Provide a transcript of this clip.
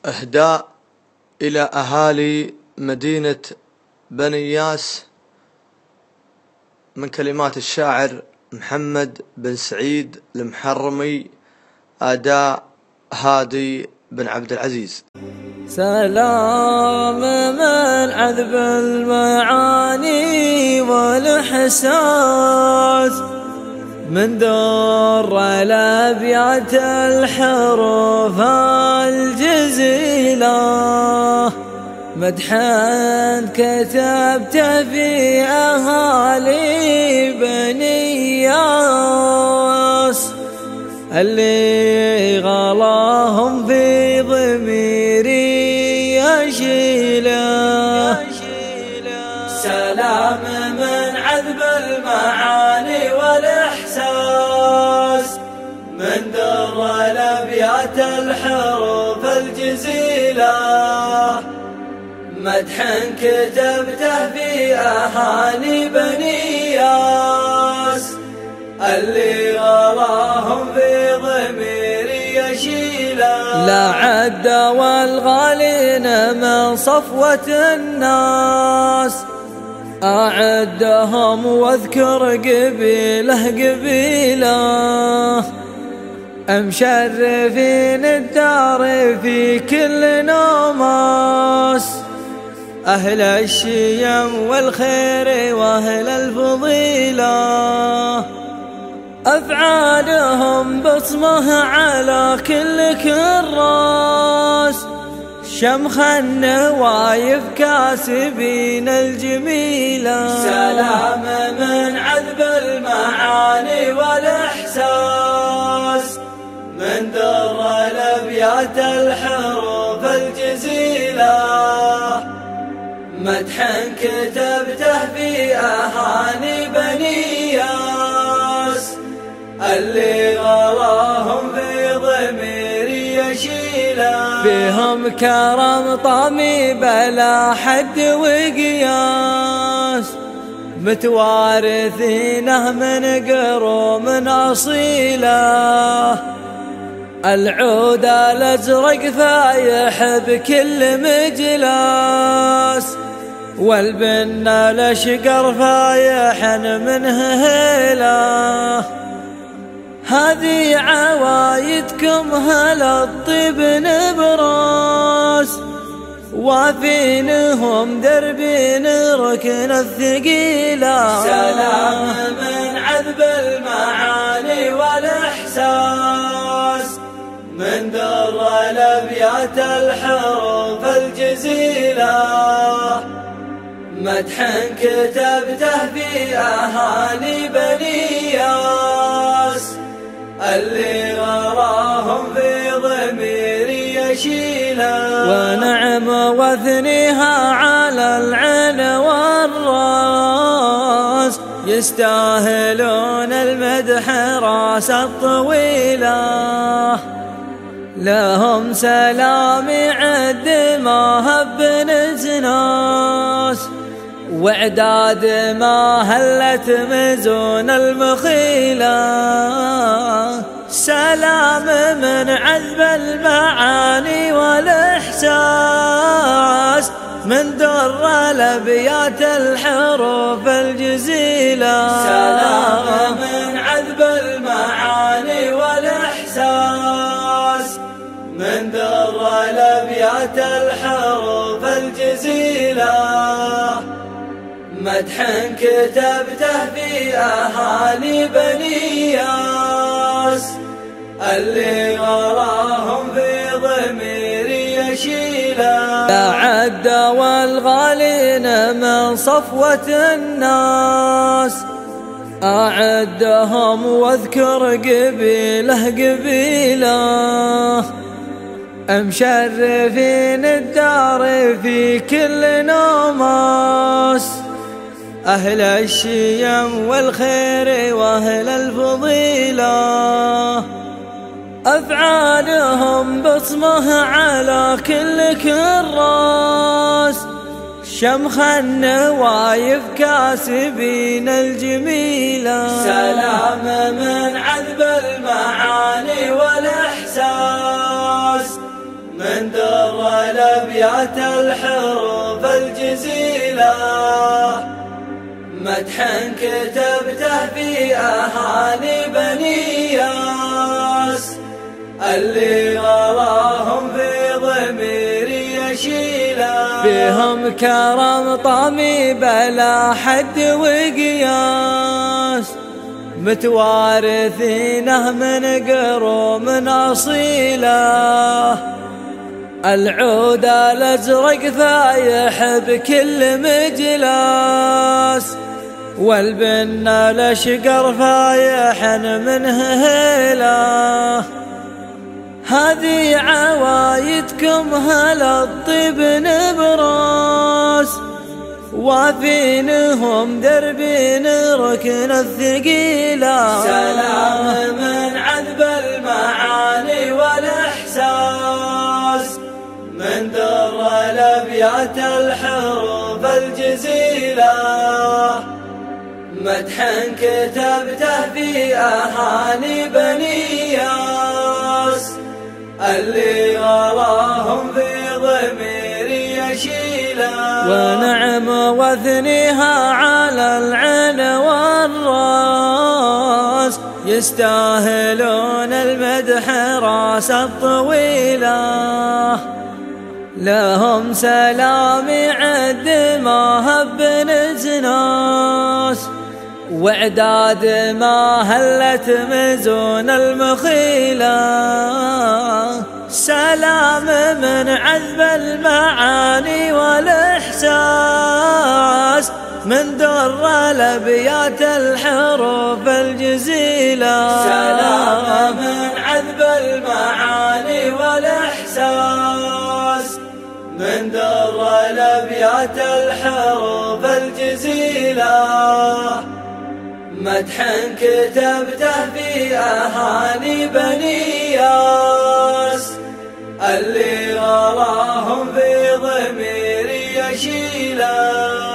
إهداء إلى أهالي مدينة بني ياس من كلمات الشاعر محمد بن سعيد المحرمي، أداء هادي بن عبد العزيز. سلام من عذب المعاني والإحساس، من در الأبيات الحروف الجزيلة، مدحا كتبت في أهالي بني ياس، اللي غلاهم في ضميري يشيله. سلام من عذب المعاني والإحساس، من در الأبيات الحروف الجزيلة، مدحا كتبته في أهالي بني ياس، اللي غراهم في ضميري يشيله. لا عد والغالين من صفوة الناس، أعدهم واذكر قبيله قبيله، مشرفين الدار في كل نوماس، أهل الشيم والخير وأهل الفضيلة، أفعالهم بصمه على كل كراس، شمخ النوايف كاسبين الجميلة. سلام من عذب المعاني والإحساس، من در الأبيات الحروف الجزيلة، مدحا كتبته في أهالي بني ياس، اللي غراهم في ضميري يشيله. فيهم كرم طامي بلا حد وقياس، متوارثينه من قروم أصيله، العود الأزرق فايح بكل مجلاس، والبن الأشقر فايح منه هيله. هذه عوايدكم هل الطيب نبراس، وافينهم دربين ركن الثقيلة. سلام من عذب المعاني والإحساس، من در الأبيات الحروف الجزيلة، مدحا كتبته في أهالي بني ياس، اللي غراهم في ضميري يشيله. ونعم واثنيها على العين والراس، يستاهلون المدح راس الطويلة، لهم سلامي عد ما هب نزناس، وعداد ما هلت مزون المخيلة. سلام من عذب المعاني والإحساس، من در الأبيات الحروف الجزيلة. سلام من عذب المعاني والإحساس، من در الأبيات الحروف الجزيلة، مدحا كتبته في أهالي بني ياس، اللي غراهم في ضميري يشيله. لا عد والغالين من صفوة الناس، أعدهم واذكر قبيله قبيله، مشرفين الدار في كل نوماس، أهل الشيم والخير وأهل الفضيلة، أفعالهم بصمه على كل كراس، شمخ النوايف كاسبين الجميلة. سلام من عذب المعاني والإحساس، من در الأبيات الحروف الجزيلة، مدح كتبته في أهالي بني ياس، اللي غلاهم في ضميري يشيله، فيهم كرم طامي بلا حد وقياس، متوارثينه من قروم أصيله، العود الأزرق فايح بكل مجلاس، والبن الأشقر فايح منه هيله، هذه عوايدكم هل الطيب نبراس، وافينهم دربين ركن الثقيلة، سلام من عذب المعاني والإحساس، من در الأبيات الحروف الجزيلة، مدح كتبته في أهالي بني ياس، اللي غلاهم في ضميري يشيله، ونعم وثنيها على العين والراس، يستاهلون المدح راس الطويلة، لهم سلامي عد ما هب نزناس، وعداد ما هلت مزون المخيلة، سلام من عذب المعاني والإحساس، من در الأبيات الحروف الجزيلة، سلام من عذب المعاني والإحساس، من در الأبيات الحروف الجزيلة، مدح كتبته في أهالي بني ياس، اللي غلاهم في ضميري يشيله.